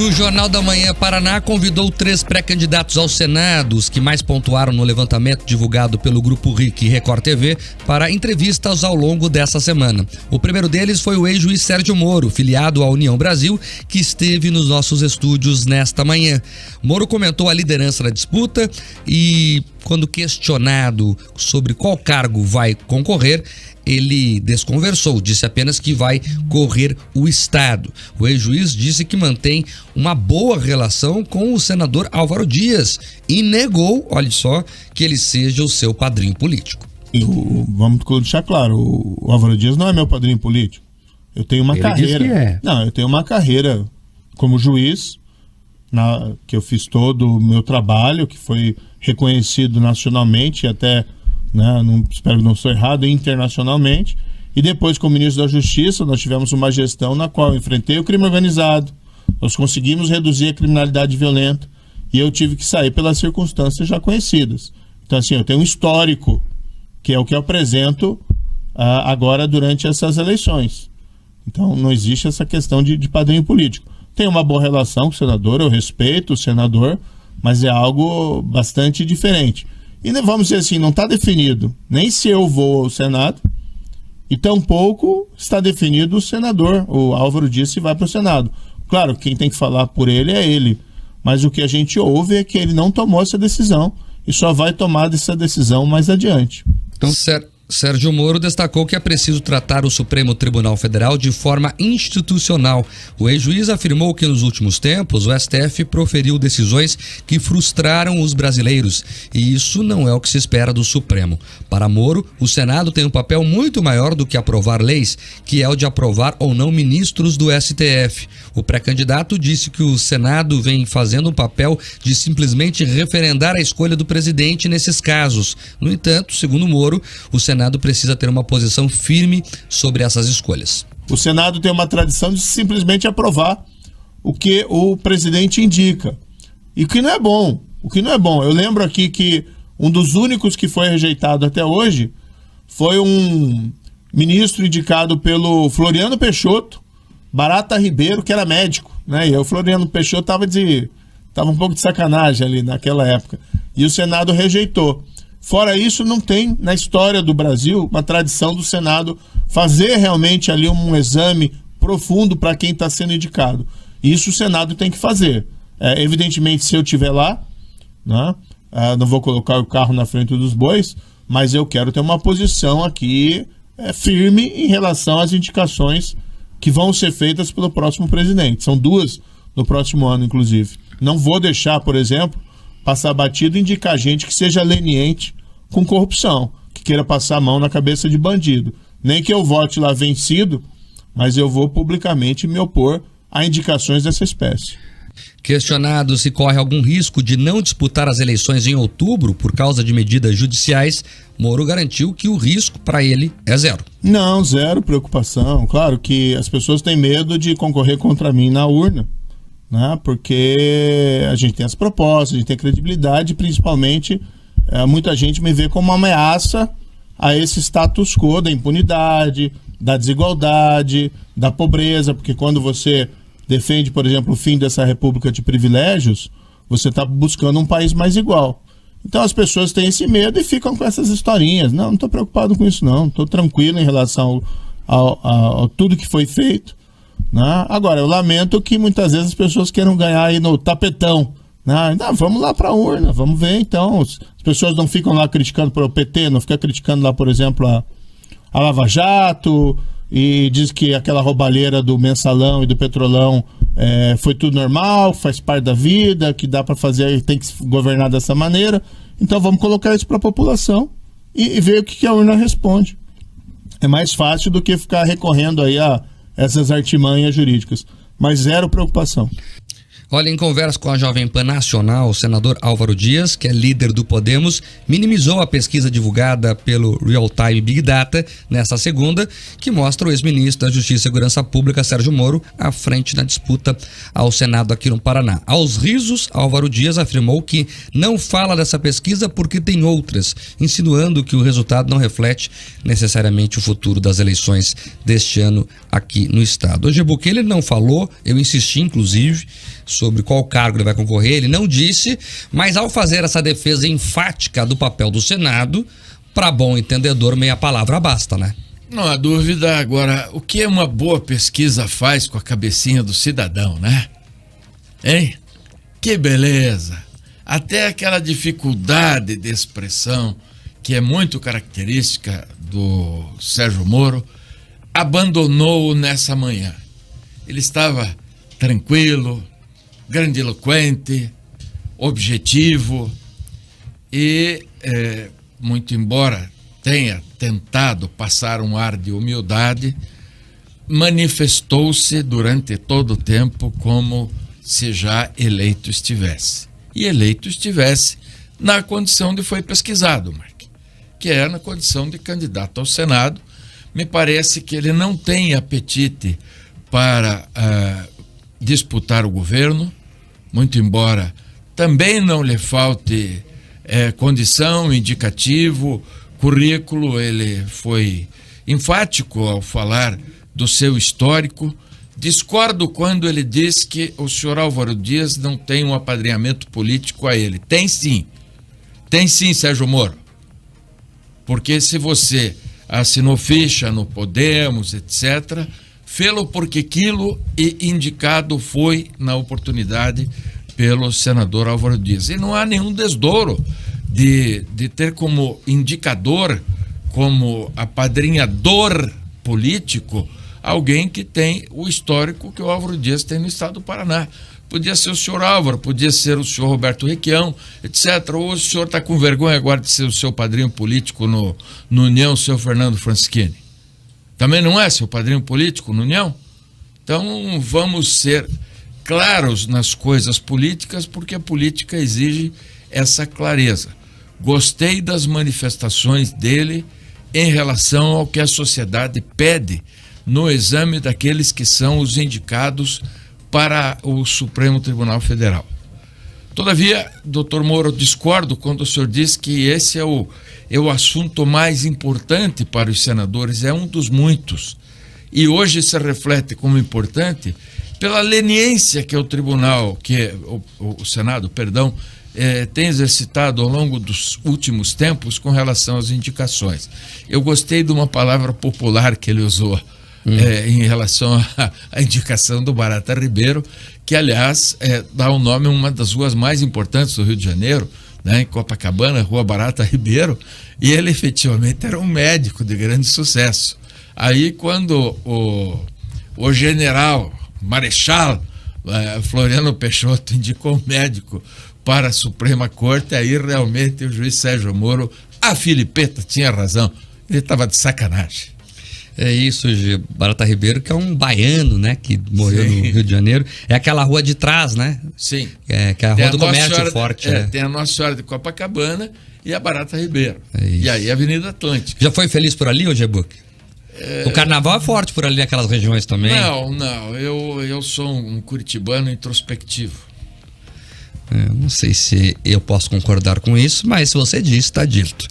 O Jornal da Manhã Paraná convidou 3 pré-candidatos ao Senado, os que mais pontuaram no levantamento divulgado pelo Grupo RIC e Record TV, para entrevistas ao longo dessa semana. O primeiro deles foi o ex-juiz Sérgio Moro, filiado à União Brasil, que esteve nos nossos estúdios nesta manhã. Moro comentou a liderança da disputa e, quando questionado sobre qual cargo vai concorrer, ele desconversou, disse apenas que vai correr o Estado. O ex-juiz disse que mantém uma boa relação com o senador Álvaro Dias e negou, olha só, que ele seja o seu padrinho político. Vamos deixar claro, o Álvaro Dias não é meu padrinho político. Eu tenho uma carreira. Não, eu tenho uma carreira como juiz, que eu fiz todo o meu trabalho, que foi reconhecido nacionalmente e até, espero que não estou errado, internacionalmente. E depois, como ministro da Justiça, nós tivemos uma gestão na qual eu enfrentei o crime organizado, nós conseguimos reduzir a criminalidade violenta e eu tive que sair pelas circunstâncias já conhecidas. Então, assim, eu tenho um histórico, que é o que eu apresento agora durante essas eleições. Então, não existe essa questão de padrinho político. Tenho uma boa relação com o senador, eu respeito o senador, mas é algo bastante diferente. E vamos dizer assim, não está definido nem se eu vou ao Senado e tampouco está definido o senador, o Álvaro Dias, se vai para o Senado. Claro, quem tem que falar por ele é ele, mas o que a gente ouve é que ele não tomou essa decisão e só vai tomar essa decisão mais adiante. Então, Sérgio Moro destacou que é preciso tratar o Supremo Tribunal Federal de forma institucional. O ex-juiz afirmou que nos últimos tempos o STF proferiu decisões que frustraram os brasileiros e isso não é o que se espera do Supremo. Para Moro, o Senado tem um papel muito maior do que aprovar leis, que é o de aprovar ou não ministros do STF. O pré-candidato disse que o Senado vem fazendo um papel de simplesmente referendar a escolha do presidente nesses casos. No entanto, segundo Moro, o Senado precisa ter uma posição firme sobre essas escolhas. O Senado tem uma tradição de simplesmente aprovar o que o presidente indica. E o que não é bom. Eu lembro aqui que um dos únicos que foi rejeitado até hoje foi um ministro indicado pelo Floriano Peixoto, Barata Ribeiro, que era médico, né? E o Floriano Peixoto tava um pouco de sacanagem ali naquela época. E o Senado rejeitou. Fora isso, não tem na história do Brasil uma tradição do Senado fazer realmente ali um exame profundo para quem está sendo indicado. Isso o Senado tem que fazer. Evidentemente, se eu estiver lá, não vou colocar o carro na frente dos bois, mas eu quero ter uma posição aqui firme em relação às indicações que vão ser feitas pelo próximo presidente. São 2 no próximo ano, inclusive. Não vou deixar, por exemplo, passar batido e indicar gente que seja leniente com corrupção, que queira passar a mão na cabeça de bandido. Nem que eu vote lá vencido, mas eu vou publicamente me opor a indicações dessa espécie. Questionado se corre algum risco de não disputar as eleições em outubro por causa de medidas judiciais, Moro garantiu que o risco para ele é zero. Não, zero preocupação. Claro que as pessoas têm medo de concorrer contra mim na urna, porque a gente tem as propostas, a gente tem credibilidade, principalmente muita gente me vê como uma ameaça a esse status quo da impunidade, da desigualdade, da pobreza, porque quando você defende, por exemplo, o fim dessa república de privilégios, você está buscando um país mais igual. Então as pessoas têm esse medo e ficam com essas historinhas. Não estou preocupado com isso não, estou tranquilo em relação ao tudo que foi feito. Agora, eu lamento que muitas vezes as pessoas queiram ganhar aí no tapetão. Vamos lá para a urna, vamos ver então. As pessoas não ficam lá criticando para o PT, não ficam criticando lá, por exemplo, a Lava Jato, e diz que aquela roubalheira do Mensalão e do Petrolão foi tudo normal, faz parte da vida, que dá para fazer, tem que governar dessa maneira. Então vamos colocar isso para a população e ver o que a urna responde. É mais fácil do que ficar recorrendo aí a essas artimanhas jurídicas, mas zero preocupação. Olha, em conversa com a Jovem Pan Nacional, o senador Álvaro Dias, que é líder do Podemos, minimizou a pesquisa divulgada pelo Real Time Big Data nesta segunda, que mostra o ex-ministro da Justiça e Segurança Pública, Sérgio Moro, à frente na disputa ao Senado aqui no Paraná. Aos risos, Álvaro Dias afirmou que não fala dessa pesquisa porque tem outras, insinuando que o resultado não reflete necessariamente o futuro das eleições deste ano aqui no estado. Hoje, porque ele não falou, eu insisti inclusive, sobre qual cargo ele vai concorrer, ele não disse, mas ao fazer essa defesa enfática do papel do Senado, para bom entendedor, meia palavra basta, né? Não há dúvida. Agora, o que uma boa pesquisa faz com a cabecinha do cidadão, né? Hein? Que beleza! Até aquela dificuldade de expressão que é muito característica do Sérgio Moro, abandonou nessa manhã. Ele estava tranquilo, grandiloquente, objetivo e, muito embora tenha tentado passar um ar de humildade, manifestou-se durante todo o tempo como se já eleito estivesse. E eleito estivesse na condição de foi pesquisado, Mark, que é na condição de candidato ao Senado. Me parece que ele não tem apetite para disputar o governo, muito embora também não lhe falte condição, indicativo, currículo. Ele foi enfático ao falar do seu histórico. Discordo quando ele diz que o senhor Álvaro Dias não tem um apadrinhamento político a ele. Tem sim, Sérgio Moro. Porque se você assinou ficha no Podemos, etc., fê-lo porque aquilo e indicado foi na oportunidade pelo senador Álvaro Dias. E não há nenhum desdouro de ter como indicador, como apadrinhador político, alguém que tem o histórico que o Álvaro Dias tem no estado do Paraná. Podia ser o senhor Álvaro, podia ser o senhor Roberto Requião, etc. Ou o senhor está com vergonha agora de ser o seu padrinho político no União, o senhor Fernando Francischini? Também não é seu padrinho político no União? Então vamos ser claros nas coisas políticas, porque a política exige essa clareza. Gostei das manifestações dele em relação ao que a sociedade pede no exame daqueles que são os indicados para o Supremo Tribunal Federal. Todavia, doutor Moro, discordo quando o senhor diz que esse é o assunto mais importante para os senadores, é um dos muitos. E hoje se reflete como importante pela leniência que o tribunal, que o Senado, tem exercitado ao longo dos últimos tempos com relação às indicações. Eu gostei de uma palavra popular que ele usou, em relação à indicação do Barata Ribeiro, que, aliás, dá o nome a uma das ruas mais importantes do Rio de Janeiro, né, em Copacabana, Rua Barata Ribeiro, e ele efetivamente era um médico de grande sucesso. Aí, quando o general, marechal Floriano Peixoto indicou um médico para a Suprema Corte, aí realmente o juiz Sérgio Moro, a Filipeta tinha razão, ele estava de sacanagem. É isso, Barata Ribeiro, que é um baiano, né, que morreu no Rio de Janeiro. É aquela rua de trás, né? Sim. Que é a rua do comércio forte. Tem a Nossa Senhora de Copacabana e a Barata Ribeiro. E aí a Avenida Atlântica. Já foi feliz por ali, ô Gebuc? O carnaval é forte por ali naquelas regiões também? Não. Eu sou um curitibano introspectivo. Não sei se eu posso concordar com isso, mas se você disse, está dito.